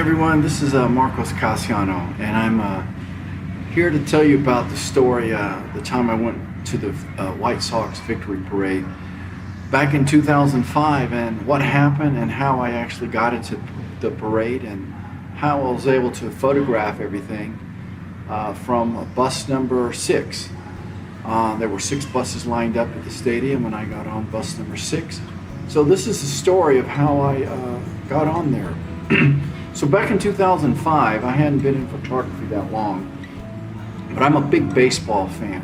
everyone, this is Marcos Casiano, and I'm here to tell you about the story, the time I went to the White Sox victory parade back in 2005, and what happened and how I actually got into the parade and how I was able to photograph everything from bus number 6. There were 6 buses lined up at the stadium and I got on bus number 6. So this is the story of how I got on there. So back in 2005, I hadn't been in photography that long, but I'm a big baseball fan.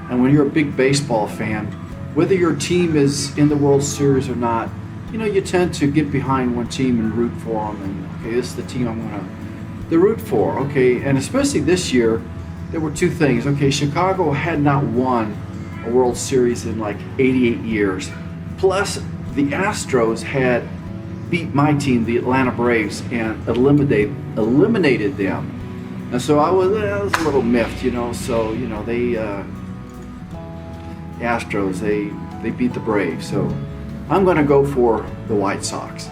And when you're a big baseball fan, whether your team is in the World Series or not, you know, you tend to get behind one team and root for them. And okay, this is the team I'm going to root for. Okay, and especially this year, there were 2 things. Okay, Chicago had not won a World Series in like 88 years. Plus, the Astros had beat my team, the Atlanta Braves, and eliminated them. And so I was a little miffed, you know. So you know the Astros they beat the Braves. So I'm going to go for the White Sox.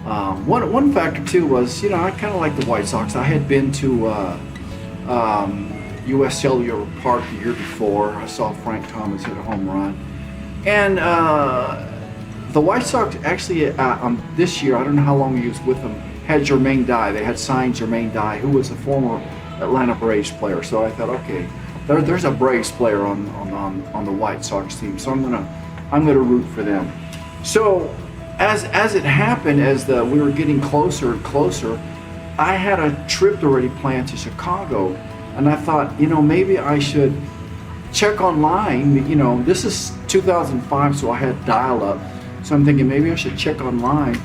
One factor too was, you know, I kind of like the White Sox. I had been to US Cellular Field the year before. I saw Frank Thomas hit a home run, and the White Sox actually, this year, I don't know how long he was with them, had Jermaine Dye. They had signed Jermaine Dye, who was a former Atlanta Braves player. So I thought, okay, there's a Braves player on the White Sox team, so I'm gonna root for them. So as it happened, as we were getting closer and closer, I had a trip already planned to Chicago, and I thought, you know, maybe I should check online. You know, this is 2005, so I had dial-up. So I'm thinking maybe I should check online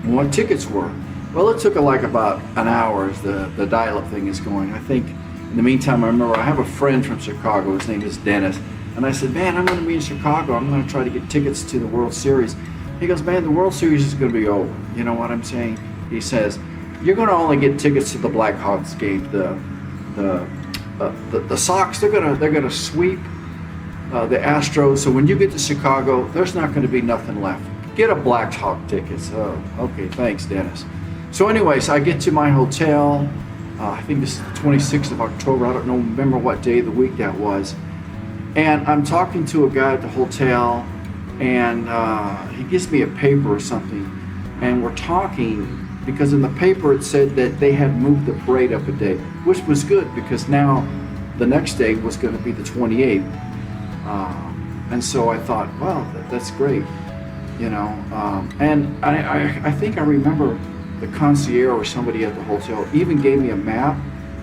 what tickets were. Well, it took like about an hour as the dial-up thing is going. I think in the meantime, I remember I have a friend from Chicago. His name is Dennis. And I said, man, I'm going to be in Chicago. I'm going to try to get tickets to the World Series. He goes, man, the World Series is going to be over. You know what I'm saying? He says, you're going to only get tickets to the Blackhawks game. The Sox, they're gonna sweep the Astros. So when you get to Chicago, there's not going to be nothing left. Get a Blackhawk ticket. So okay, thanks, Dennis. So anyways, I get to my hotel. I think this is the 26th of October. I don't remember what day of the week that was. And I'm talking to a guy at the hotel, and he gives me a paper or something, and we're talking because in the paper it said that they had moved the parade up a day, which was good because now the next day was going to be the 28th. And so I thought, well, that's great, you know. And I think I remember the concierge or somebody at the hotel even gave me a map,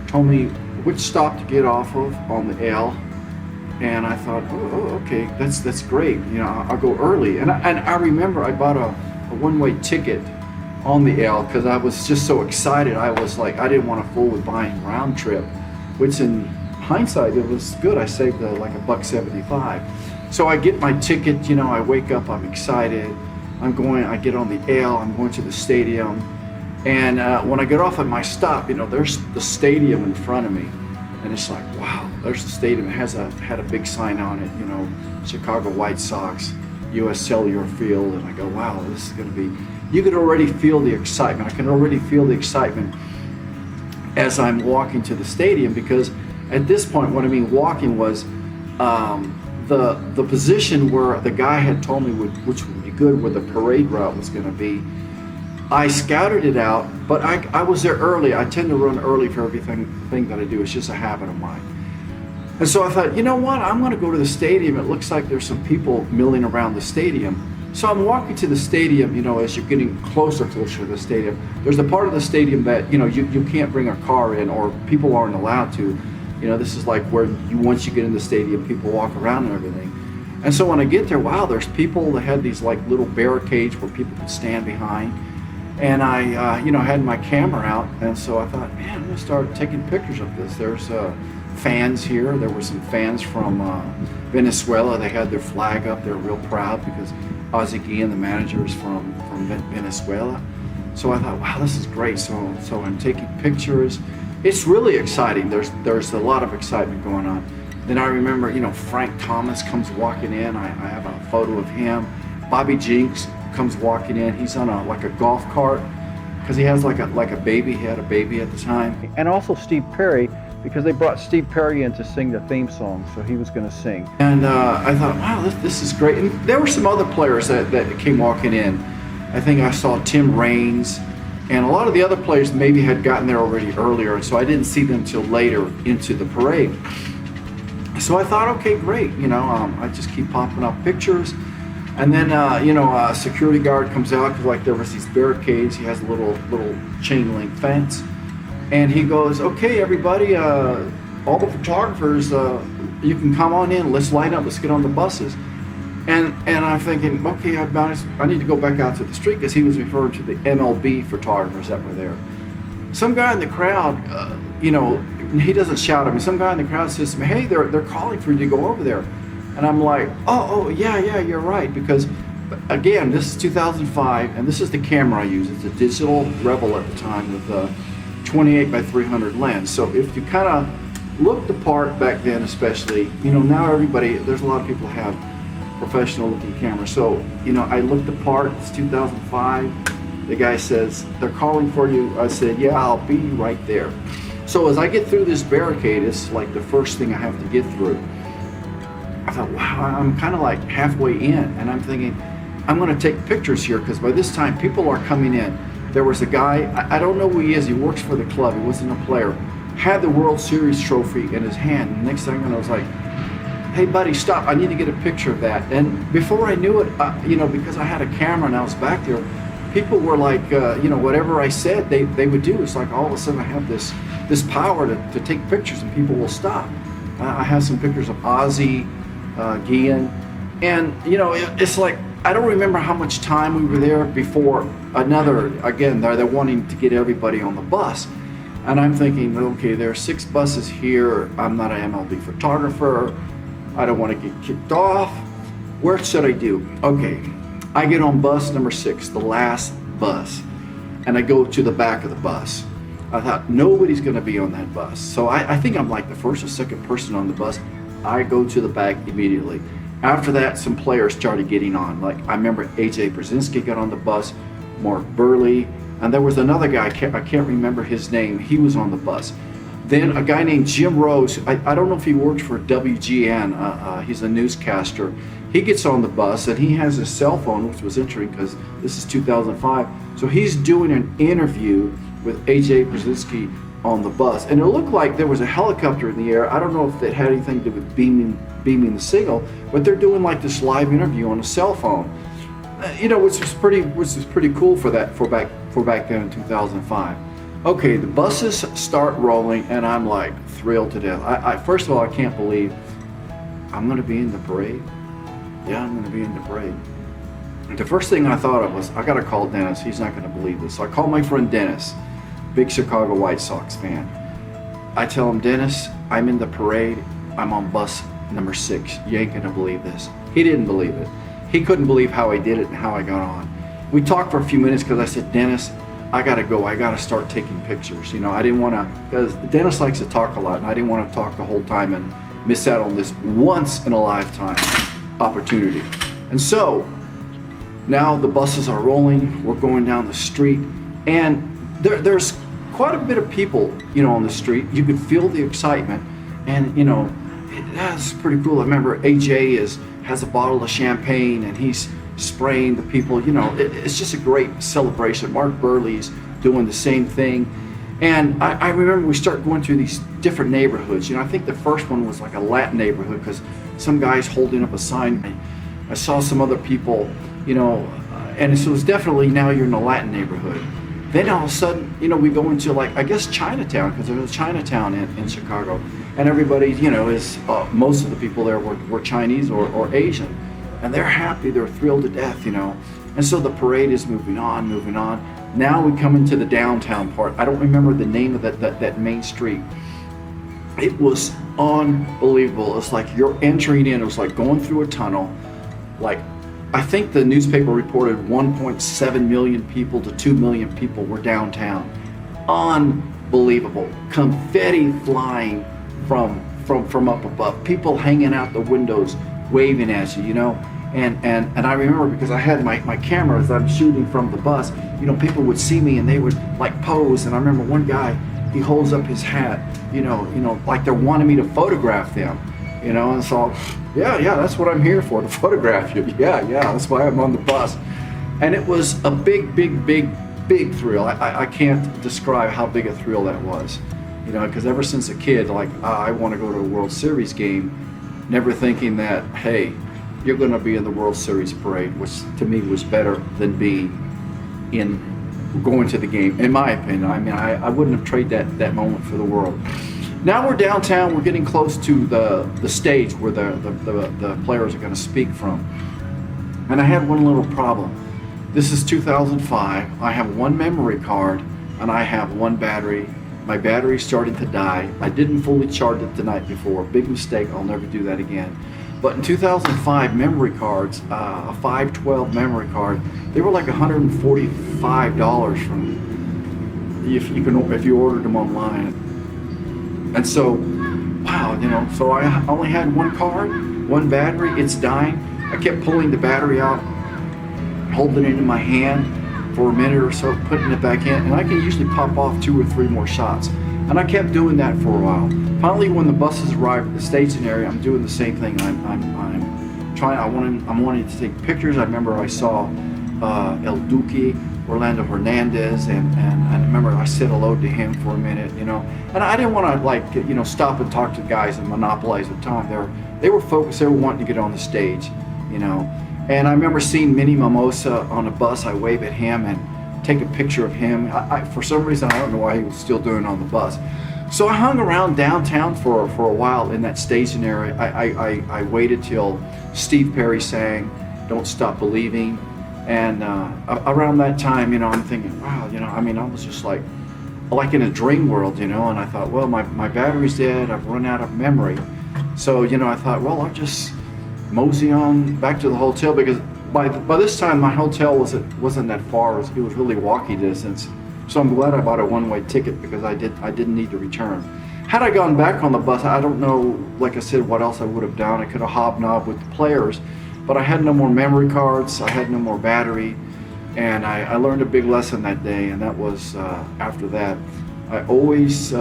told me which stop to get off of on the L. And I thought, oh, okay, that's great. You know, I'll go early. And I remember I bought a one-way ticket on the L because I was just so excited. I was like, I didn't want to fool with buying round trip, which in hindsight it was good. I saved like $1.75. So I get my ticket. You know, I wake up, I'm excited. I get on the L. I'm going to the stadium, and when I get off at my stop, you know, there's the stadium in front of me. And it's like, wow, there's the stadium. It had a big sign on it, you know, Chicago White Sox, US Cellular Field. And I go, wow, this is going to be, you could already feel the excitement. I can already feel the excitement as I'm walking to the stadium, because at this point, what I mean walking was the position where the guy had told me which would be good, where the parade route was going to be. I scouted it out, but I was there early. I tend to run early for everything that I do. It's just a habit of mine. And so I thought, you know what? I'm going to go to the stadium. It looks like there's some people milling around the stadium. So I'm walking to the stadium, you know, as you're getting closer to the stadium. There's a part of the stadium that, you know, you can't bring a car in, or people aren't allowed to. You know, this is like where once you get in the stadium, people walk around and everything. And so when I get there, wow, there's people that had these like little barricades where people could stand behind. And I, you know, had my camera out, and so I thought, man, I'm gonna start taking pictures of this. There's fans here. There were some fans from Venezuela. They had their flag up. They're real proud because Ozzie Guillen, the manager, is from Venezuela. So I thought, wow, this is great. So I'm taking pictures. It's really exciting. There's a lot of excitement going on. Then I remember, you know, Frank Thomas comes walking in. I have a photo of him. Bobby Jinks comes walking in. He's on like a golf cart, because he has like a baby. He had a baby at the time. And also Steve Perry, because they brought Steve Perry in to sing the theme song, so he was going to sing. And I thought, wow, this is great. And there were some other players that came walking in. I think I saw Tim Raines, and a lot of the other players maybe had gotten there already earlier, and so I didn't see them until later into the parade. So I thought, okay, great, I just keep popping up pictures. And then, a security guard comes out, because like there was these barricades. He has a little chain link fence. And he goes, okay, everybody, all the photographers, you can come on in, let's line up, let's get on the buses. And I'm thinking, okay, I need to go back out to the street, because he was referring to the MLB photographers that were there. Some guy in the crowd, he doesn't shout at me. Some guy in the crowd says to me, hey, they're calling for you to go over there. And I'm like, oh, yeah, you're right. Because, again, this is 2005, and this is the camera I use. It's a digital Rebel at the time with a 28 by 300 lens. So if you kind of looked the part back then, especially, now there's a lot of people who have professional looking cameras. So, I looked the part. It's 2005. The guy says, they're calling for you. I said, yeah, I'll be right there. So as I get through this barricade, it's like the first thing I have to get through. I thought, wow, I'm kind of like halfway in, and I'm thinking, I'm going to take pictures here, because by this time people are coming in. There was a guy, I don't know who he is, he works for the club, he wasn't a player, had the World Series trophy in his hand. And next thing I was like, hey buddy, stop, I need to get a picture of that. And before I knew it, because I had a camera and I was back there, people were like, whatever I said, they would do. It's like all of a sudden I have this power to take pictures, and people will stop. I have some pictures of Ozzy, Gian, and it's like, I don't remember how much time we were there before again, they're wanting to get everybody on the bus. And I'm thinking, okay, there are 6 buses here. I'm not an MLB photographer. I don't want to get kicked off. What should I do? Okay, I get on bus number 6, the last bus, and I go to the back of the bus. I thought, nobody's going to be on that bus. So I think I'm like the first or second person on the bus. I go to the back immediately. After that, some players started getting on. Like, I remember AJ Brzezinski got on the bus, Mark Burley, and there was another guy, I can't remember his name, he was on the bus. Then a guy named Jim Rose, I don't know if he worked for WGN, he's a newscaster. He gets on the bus, and he has his cell phone, which was interesting because this is 2005. So he's doing an interview with AJ Brzezinski on the bus. And it looked like there was a helicopter in the air. I don't know if it had anything to do with beaming the signal, but they're doing like this live interview on a cell phone. Which was pretty cool for back then in 2005. Okay, the buses start rolling, and I'm like thrilled to death. I first of all, I can't believe I'm going to be in the parade. Yeah, I'm going to be in the parade. The first thing I thought of was, I got to call Dennis. He's not going to believe this. So I call my friend Dennis, big Chicago White Sox fan. I tell him, Dennis, I'm in the parade. I'm on bus number 6. You ain't going to believe this. He didn't believe it. He couldn't believe how I did it and how I got on. We talked for a few minutes, because I said, Dennis, I got to go. I got to start taking pictures. I didn't want to, because Dennis likes to talk a lot, and I didn't want to talk the whole time and miss out on this once in a lifetime opportunity. And so now the buses are rolling. We're going down the street, and there's quite a bit of people, on the street. You could feel the excitement, and that's pretty cool. I remember AJ has a bottle of champagne, and he's spraying the people. It's just a great celebration. Mark Burley's doing the same thing. And I remember we start going through these different neighborhoods. I think the first one was like a Latin neighborhood, because some guy's holding up a sign. I saw some other people, and so it was definitely, now you're in a Latin neighborhood. Then all of a sudden, we go into like, I guess Chinatown, because there's a Chinatown in Chicago. And everybody, is most of the people there were Chinese or Asian. And they're happy, they're thrilled to death, And so the parade is moving on. Now we come into the downtown part. I don't remember the name of that main street. It was unbelievable. It's like you're entering in, it was like going through a tunnel. Like, I think the newspaper reported 1.7 million people to 2 million people were downtown. Unbelievable. Confetti flying from up above. People hanging out the windows, waving at you, And I remember, because I had my camera as I'm shooting from the bus, you know, people would see me and they would like pose. And I remember one guy, he holds up his hat, you know, like they're wanting me to photograph them, you know. And so, yeah, that's what I'm here for, to photograph you. Yeah, that's why I'm on the bus. And it was a big thrill. I can't describe how big a thrill that was, you know, because ever since a kid, like, I want to go to a World Series game, never thinking that, hey, you're going to be in the World Series parade, which to me was better than being going to the game, in my opinion. I mean, I wouldn't have traded that moment for the world. Now we're downtown. We're getting close to the stage where the players are going to speak from. And I had one little problem. This is 2005. I have one memory card and I have one battery. My battery's starting to die. I didn't fully charge it the night before. Big mistake. I'll never do that again. But in 2005, memory cards, a 512 memory card, they were like $145 from if you ordered them online. And so, wow, you know, so I only had one card, one battery. It's dying. I kept pulling the battery out, holding it in my hand for a minute or so, putting it back in, and I can usually pop off 2 or 3 more shots. And I kept doing that for a while. Finally, when the buses arrived at the staging area, I'm doing the same thing. I'm wanting to take pictures. I remember I saw El Duque, Orlando Hernandez, and I remember I said hello to him for a minute, you know. And I didn't want to, like, you know, stop and talk to the guys and monopolize the time. They were focused. They were wanting to get on the stage, you know. And I remember seeing Minnie Mimosa on a bus. I wave at him and take a picture of him. For some reason, I don't know why he was still doing it on the bus. So I hung around downtown for a while in that staging area. I waited till Steve Perry sang "Don't Stop Believing," and around that time, you know, I'm thinking, wow, you know, I mean, I was just like in a dream world, you know. And I thought, well, my battery's dead. I've run out of memory. So, you know, I thought, well, I'll just mosey on back to the hotel, because by this time my hotel wasn't that far. It was really walking distance. So I'm glad I bought a one-way ticket, because I didn't need to return. Had I gone back on the bus, I don't know, like I said, what else I would have done. I could have hobnobbed with the players, but I had no more memory cards. I had no more battery, and I learned a big lesson that day, and that was after that, I always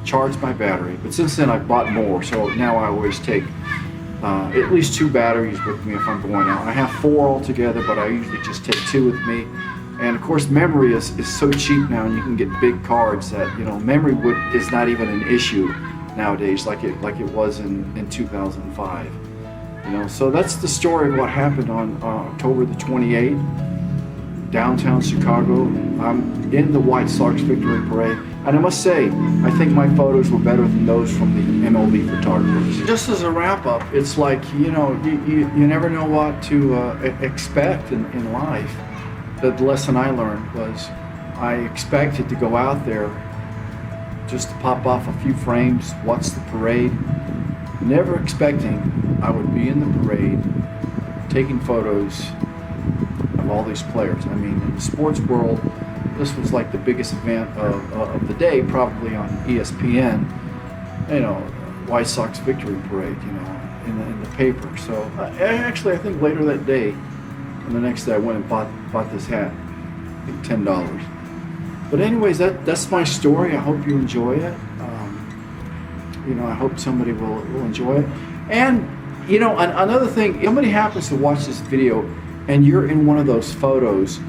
charge my battery. But since then I've bought more, so now I always take at least 2 batteries with me if I'm going out. I have 4 altogether, but I usually just take 2 with me. And of course, memory is so cheap now, and you can get big cards that, you know, memory is not even an issue nowadays like it was in 2005. You know, so that's the story of what happened on October the 28th, downtown Chicago. I'm in the White Sox victory parade, and I must say, I think my photos were better than those from the MLB photographers. Just as a wrap up, it's like, you know, you never know what to expect in life. The lesson I learned was I expected to go out there just to pop off a few frames, watch the parade, never expecting I would be in the parade taking photos of all these players. I mean, in the sports world, this was like the biggest event of the day, probably on ESPN, you know, White Sox victory parade, you know, in the paper. So actually, I think later that day, and the next day I went and bought this hat, I think $10. But anyways, that's my story. I hope you enjoy it. You know, I hope somebody will enjoy it. And, you know, another thing, if somebody happens to watch this video and you're in one of those photos,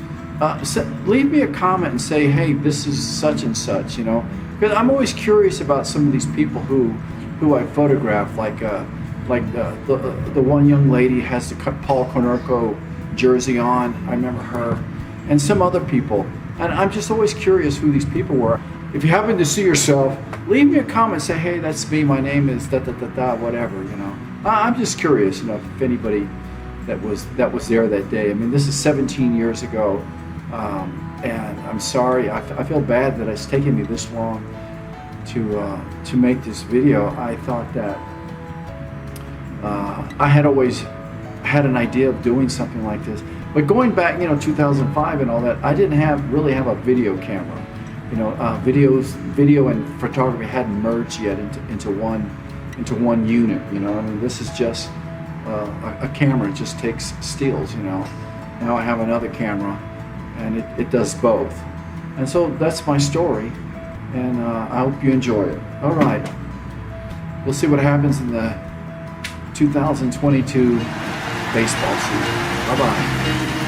leave me a comment and say, hey, this is such and such, you know. Because I'm always curious about some of these people who I photograph, like the one young lady has the Paul Konerko jersey on. I remember her, and some other people, and I'm just always curious who these people were. If you happen to see yourself, leave me a comment, say, hey, that's me, my name is whatever, you know. I'm just curious, you know, if anybody that was there that day. I mean, this is 17 years ago, and I'm sorry, I feel bad that it's taken me this long to make this video. I thought that I had always had an idea of doing something like this, but going back, you know, 2005 and all that, I didn't really have a video camera. You know, video and photography hadn't merged yet into one unit. You know, I mean, this is just a camera just takes stills, you know. Now I have another camera, and it does both. And so that's my story, and I hope you enjoy it. All right, we'll see what happens in the 2022 baseball season. Bye-bye.